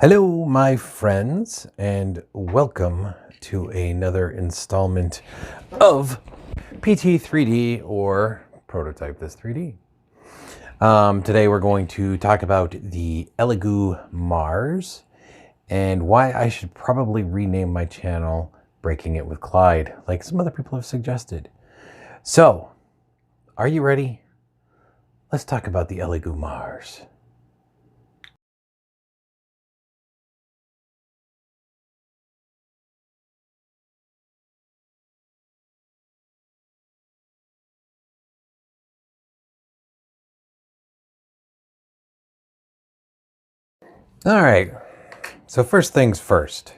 Hello, my friends, and welcome to another installment of PT3D or Prototype This 3D. Today we're going to talk about the Elegoo Mars and why I should probably rename my channel Breaking It with Clyde, like some other people have suggested. So, are you ready? Let's talk about the Elegoo Mars. All right, so first things first.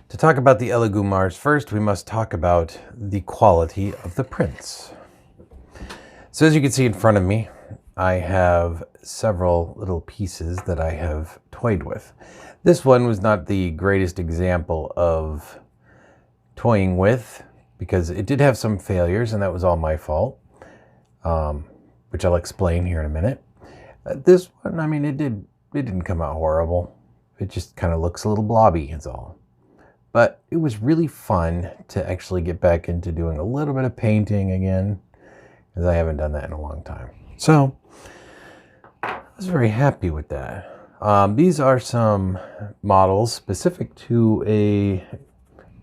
To talk about the Elegoo Mars first, we must talk about the quality of the prints. So as you can see in front of me, I have several little pieces that I have toyed with. This one was not the greatest example of toying with because it did have some failures and that was all my fault, which I'll explain here in a minute. This one, I mean, it didn't come out horrible. It just kind of looks a little blobby is all. But it was really fun to actually get back into doing a little bit of painting again, because I haven't done that in a long time. So I was very happy with that. These are some models specific to a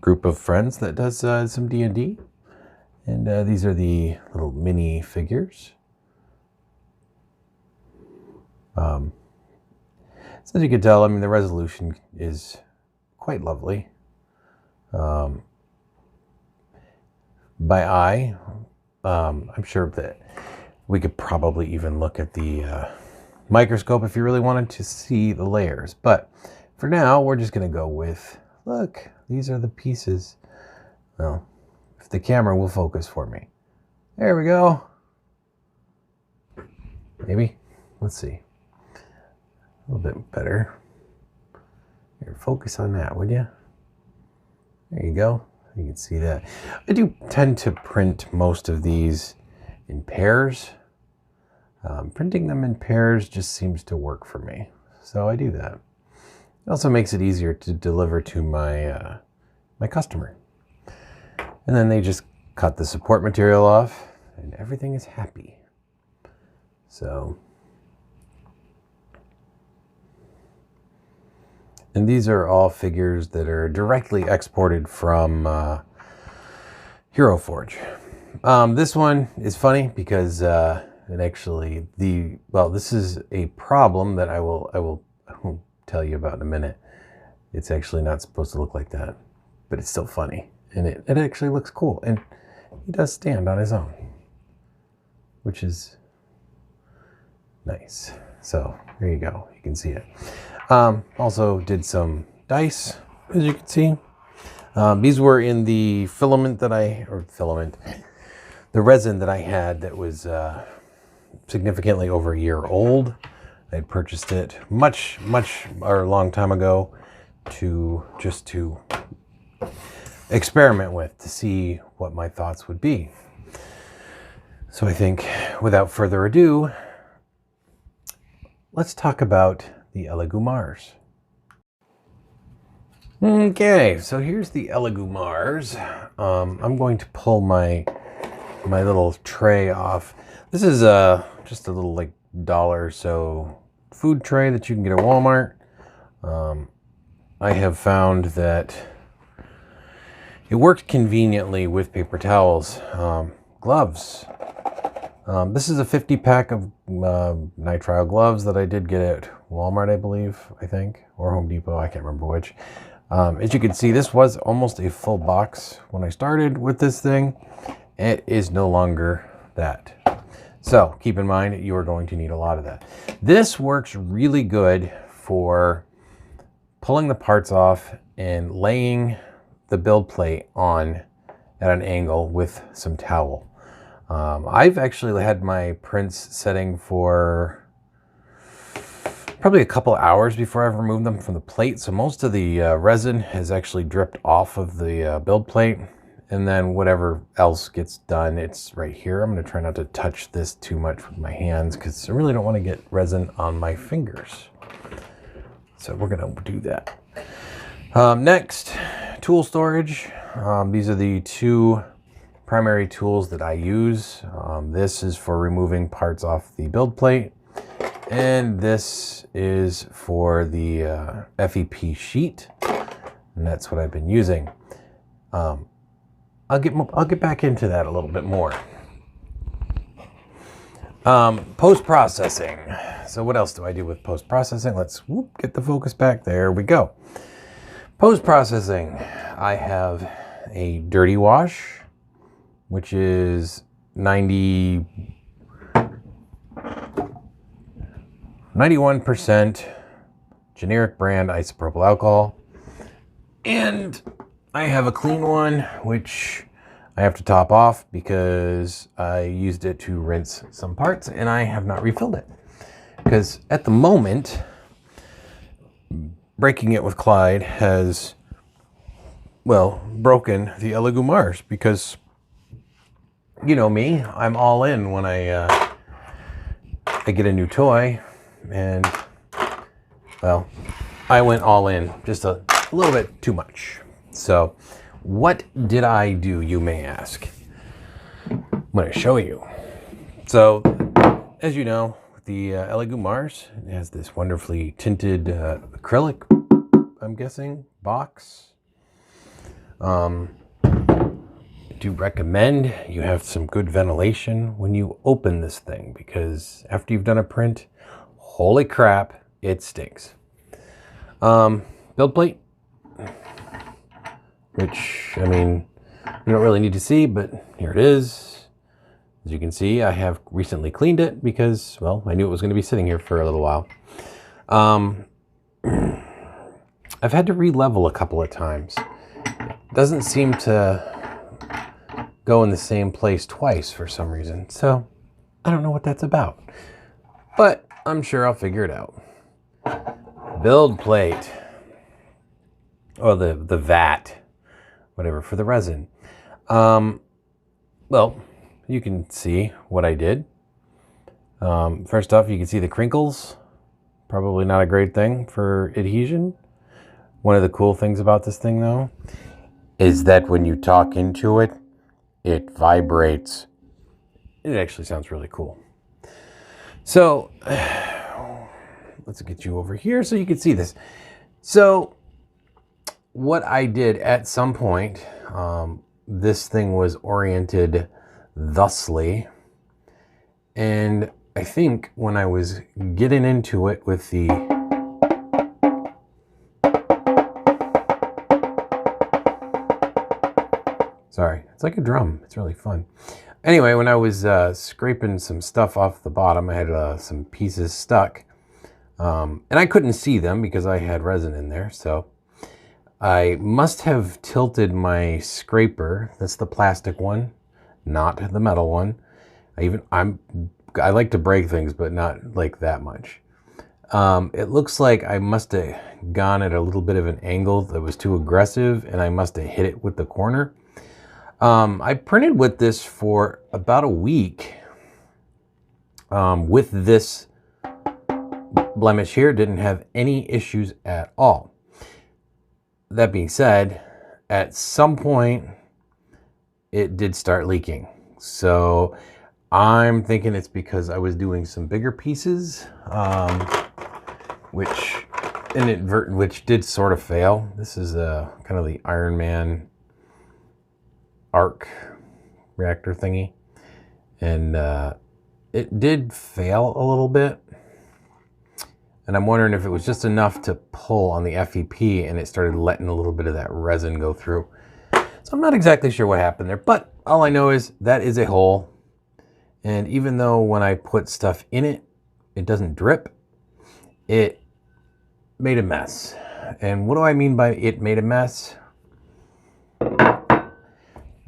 group of friends that does some D&D. And these are the little mini figures. So as you can tell, I mean, the resolution is quite lovely. By eye, I'm sure that we could probably even look at the microscope if you really wanted to see the layers. But for now, we're just going to go with, look, these are the pieces. Well, if the camera will focus for me. There we go. Maybe. Let's see. A little bit better. Here, focus on that, would you? There you go. You can see that. I do tend to print most of these in pairs. Printing them in pairs just seems to work for me. So I do that. It also makes it easier to deliver to my my customer. And then they just cut the support material off and everything is happy. So, and these are all figures that are directly exported from Hero Forge. This one is funny because it actually this is a problem that I will tell you about in a minute. It's actually not supposed to look like that, but it's still funny, and it actually looks cool, and he does stand on his own, which is nice. So there you go. You can see it. Also did some dice, as you can see. These were in the the resin that I had that was significantly over a year old. I had purchased it a long time ago to experiment with to see what my thoughts would be. So I think without further ado, let's talk about the Elegoo Mars. Okay, so here's the Elegoo Mars. I'm going to pull my little tray off. This is just a little like $1 or so food tray that you can get at Walmart. I have found that it worked conveniently with paper towels, gloves. This is a 50 pack of nitrile gloves that I did get at Walmart, I think, or Home Depot, I can't remember which. As you can see, this was almost a full box when I started with this thing. It is no longer that. So keep in mind, you are going to need a lot of that. This works really good for pulling the parts off and laying the build plate on at an angle with some towel. I've actually had my prints setting for probably a couple hours before I've removed them from the plate. So most of the resin has actually dripped off of the build plate. And then whatever else gets done, it's right here. I'm going to try not to touch this too much with my hands because I really don't want to get resin on my fingers. So we're going to do that. Next, tool storage. These are the two primary tools that I use. This is for removing parts off the build plate, and this is for the FEP sheet, and that's what I've been using. I'll get back into that a little bit more. Post-processing. So what else do I do with post-processing? Let's get the focus back. There we go. Post-processing. I have a dirty wash, which is 91% generic brand isopropyl alcohol. And I have a clean one, which I have to top off because I used it to rinse some parts and I have not refilled it. Because at the moment, breaking it with Clyde has, well, broken the Elegoo Mars, because you know me, I'm all in when I get a new toy, and well, I went all in just a little bit too much. So what did I do, you may ask? I'm going to show you. So as you know, the Elegoo Mars has this wonderfully tinted acrylic, I'm guessing, box. I do recommend you have some good ventilation when you open this thing, because after you've done a print, holy crap, it stinks. Build plate, which, I mean, you don't really need to see, but here it is. As you can see, I have recently cleaned it because, well, I knew it was going to be sitting here for a little while. I've had to re-level a couple of times. Doesn't seem to go in the same place twice for some reason. So I don't know what that's about, but I'm sure I'll figure it out. Build plate, or the vat, whatever, for the resin. Well, you can see what I did. First off, you can see the crinkles. Probably not a great thing for adhesion. One of the cool things about this thing, though, is that when you talk into it, it vibrates. It actually sounds really cool. So let's get you over here so you can see this. So what I did at some point, this thing was oriented thusly, and I think when I was getting into it with the sorry, it's like a drum, it's really fun. Anyway, when I was scraping some stuff off the bottom, I had some pieces stuck, and I couldn't see them because I had resin in there, so I must have tilted my scraper. That's the plastic one, not the metal one. I like to break things, but not like that much. It looks like I must have gone at a little bit of an angle that was too aggressive, and I must have hit it with the corner. I printed with this for about a week. With this blemish here, didn't have any issues at all. That being said, at some point it did start leaking. So I'm thinking it's because I was doing some bigger pieces, which did sort of fail. This is kind of the Iron Man arc reactor thingy, and it did fail a little bit. And I'm wondering if it was just enough to pull on the FEP and it started letting a little bit of that resin go through. So I'm not exactly sure what happened there, but all I know is that is a hole. And even though when I put stuff in it, it doesn't drip, it made a mess. And what do I mean by it made a mess?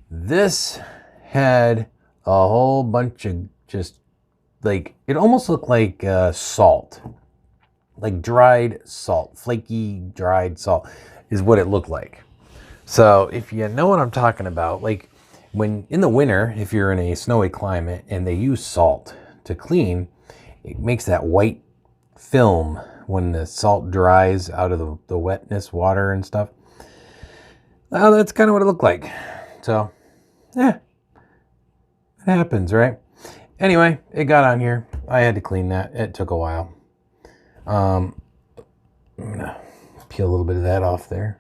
This had a whole bunch of just like, it almost looked like salt. Like dried salt, flaky dried salt is what it looked like. So if you know what I'm talking about, like when in the winter, if you're in a snowy climate and they use salt to clean, it makes that white film when the salt dries out of the wetness, water and stuff. That's kind of what it looked like. So, yeah, it happens, right? Anyway, it got on here. I had to clean that. It took a while. I'm gonna peel a little bit of that off there.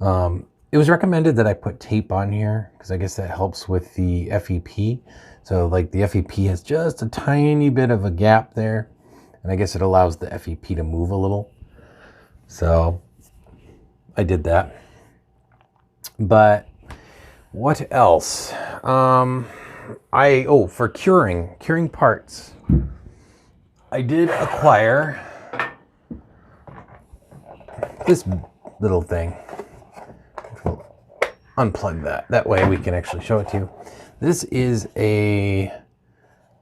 It was recommended that I put tape on here because I guess that helps with the FEP. So like the FEP has just a tiny bit of a gap there, and I guess it allows the FEP to move a little. So I did that. But what else? For curing parts, I did acquire this little thing. We'll unplug that. That way we can actually show it to you. This is a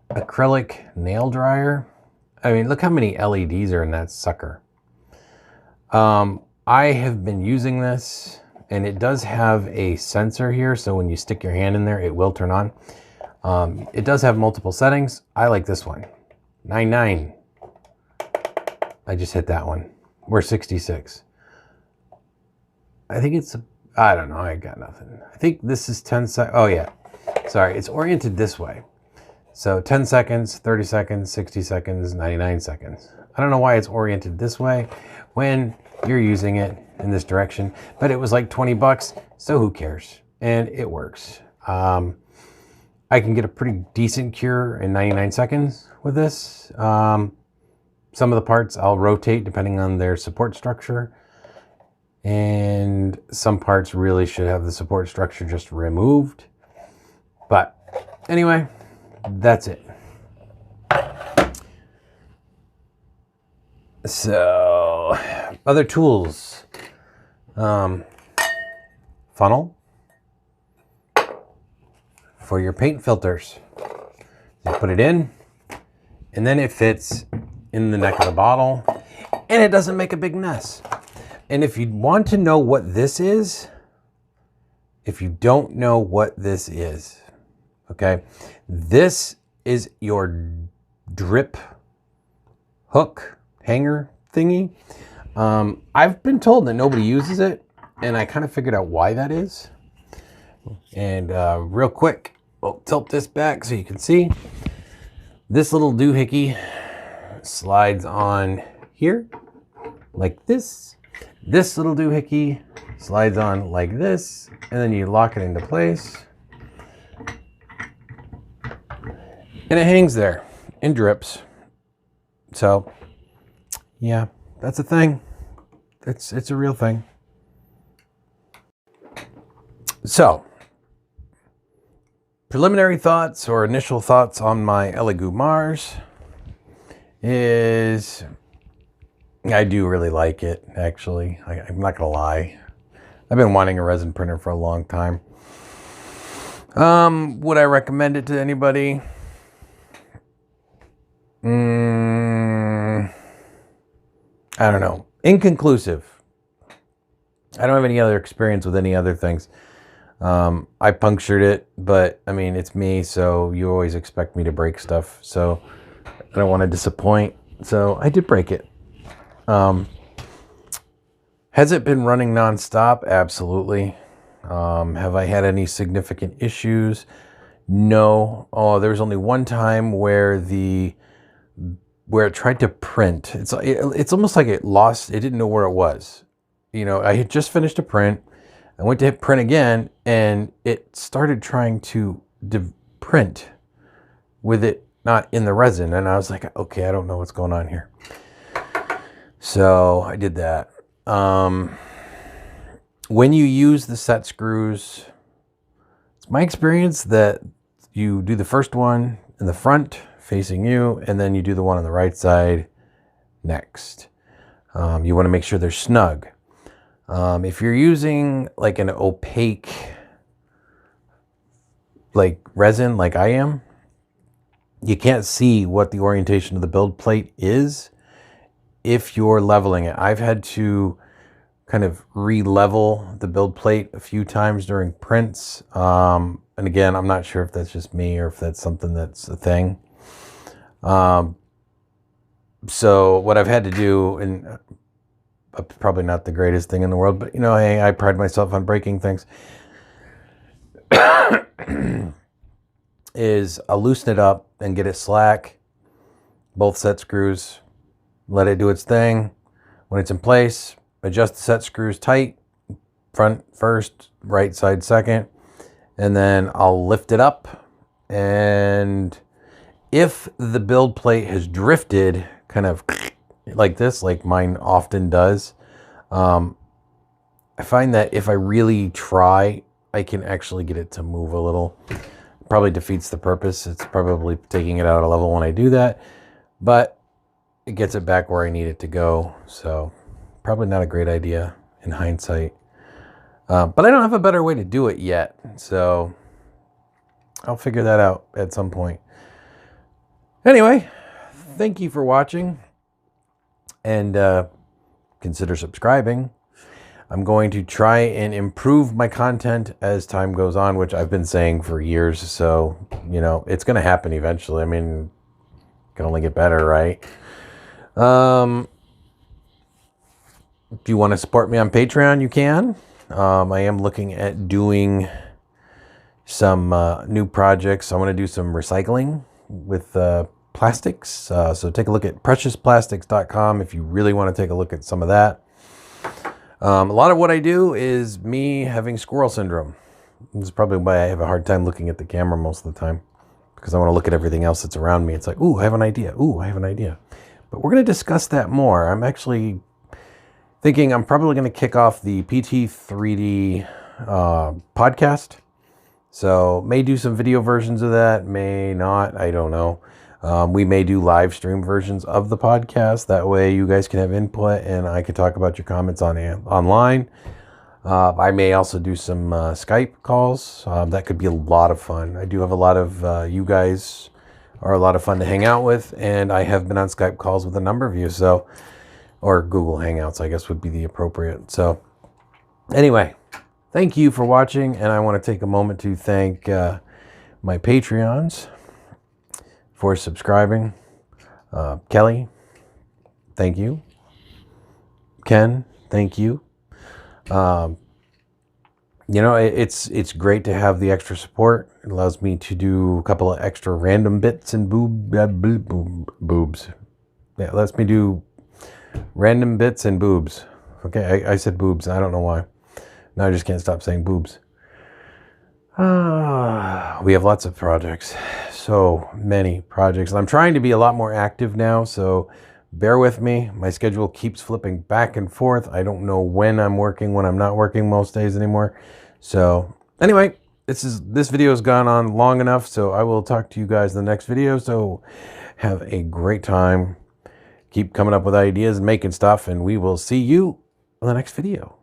acrylic nail dryer. I mean, look how many LEDs are in that sucker. I have been using this, and it does have a sensor here, so when you stick your hand in there, it will turn on. It does have multiple settings. I like this one. 99. I just hit that one. We're 66. I think it's, I don't know, I got nothing. I think this is 10 seconds. Oh yeah, sorry, it's oriented this way. So 10 seconds, 30 seconds, 60 seconds, 99 seconds. I don't know why it's oriented this way when you're using it in this direction, but it was like 20 bucks, so who cares? And it works. I can get a pretty decent cure in 99 seconds with this. Some of the parts I'll rotate depending on their support structure. And some parts really should have the support structure just removed. But anyway, that's it. So, other tools. Funnel for your paint filters. You put it in, and then it fits in the neck of the bottle, and it doesn't make a big mess. And if you want to know what this is, if you don't know what this is, okay, this is your drip hook hanger thingy. I've been told that nobody uses it, and I kind of figured out why that is. And real quick, we'll tilt this back so you can see. This little doohickey slides on here like this. This little doohickey slides on like this, and then you lock it into place. And it hangs there and drips. So, yeah, that's a thing. It's a real thing. So, preliminary thoughts or initial thoughts on my Elegoo Mars is I do really like it, actually. I'm not going to lie. I've been wanting a resin printer for a long time. Would I recommend it to anybody? I don't know. Inconclusive. I don't have any other experience with any other things. I punctured it, but I mean, it's me, so you always expect me to break stuff. So I don't want to disappoint. So I did break it. Has it been running nonstop? Absolutely. Have I had any significant issues? No. Oh, there was only one time where it tried to print. It's almost like it didn't know where it was. You know, I had just finished a print. I went to hit print again, and it started trying to print with it not in the resin. And I was like, okay, I don't know what's going on here. So I did that. When you use the set screws, it's my experience that you do the first one in the front facing you, and then you do the one on the right side next. You want to make sure they're snug. If you're using like an opaque like resin like I am, you can't see what the orientation of the build plate is if you're leveling it. I've had to kind of re-level the build plate a few times during prints. And again, I'm not sure if that's just me or if that's something that's a thing. So what I've had to do, and probably not the greatest thing in the world, but hey, I pride myself on breaking things, is I'll loosen it up and get it slack, both set screws, let it do its thing. When it's in place, adjust the set screws tight, front first, right side second, and then I'll lift it up. And if the build plate has drifted kind of like this, like mine often does, I find that if I really try, I can actually get it to move a little. Probably defeats the purpose. It's probably taking it out of level when I do that, but it gets it back where I need it to go. So probably not a great idea in hindsight. But I don't have a better way to do it yet. So I'll figure that out at some point. Anyway, thank you for watching, and consider subscribing. I'm going to try and improve my content as time goes on, which I've been saying for years. So, it's going to happen eventually. I mean, it can only get better, right? If you want to support me on Patreon, you can. I am looking at doing some new projects. I want to do some recycling with plastics. So take a look at preciousplastics.com if you really want to take a look at some of that. A lot of what I do is me having squirrel syndrome. This is probably why I have a hard time looking at the camera most of the time, because I want to look at everything else that's around me. It's like, ooh, I have an idea. Ooh, I have an idea. But we're going to discuss that more. I'm actually thinking I'm probably going to kick off the PT3D podcast. So may do some video versions of that, may not, I don't know. We may do live stream versions of the podcast. That way you guys can have input and I can talk about your comments online. I may also do some Skype calls. That could be a lot of fun. I do have a lot of you guys are a lot of fun to hang out with, and I have been on Skype calls with a number of you. So, or Google Hangouts, I guess would be the appropriate. So anyway, thank you for watching, and I want to take a moment to thank my Patreons for subscribing. Kelly, thank you. Ken, thank you. It's great to have the extra support. It allows me to do a couple of extra random bits and boobs. Yeah, it lets me do random bits and boobs. Okay, I said boobs. I don't know why. Now I just can't stop saying boobs. We have lots of projects. So many projects. And I'm trying to be a lot more active now, so bear with me. My schedule keeps flipping back and forth. I don't know when I'm working, when I'm not working most days anymore. So anyway, this video has gone on long enough, so I will talk to you guys in the next video. So have a great time. Keep coming up with ideas and making stuff, and we will see you on the next video.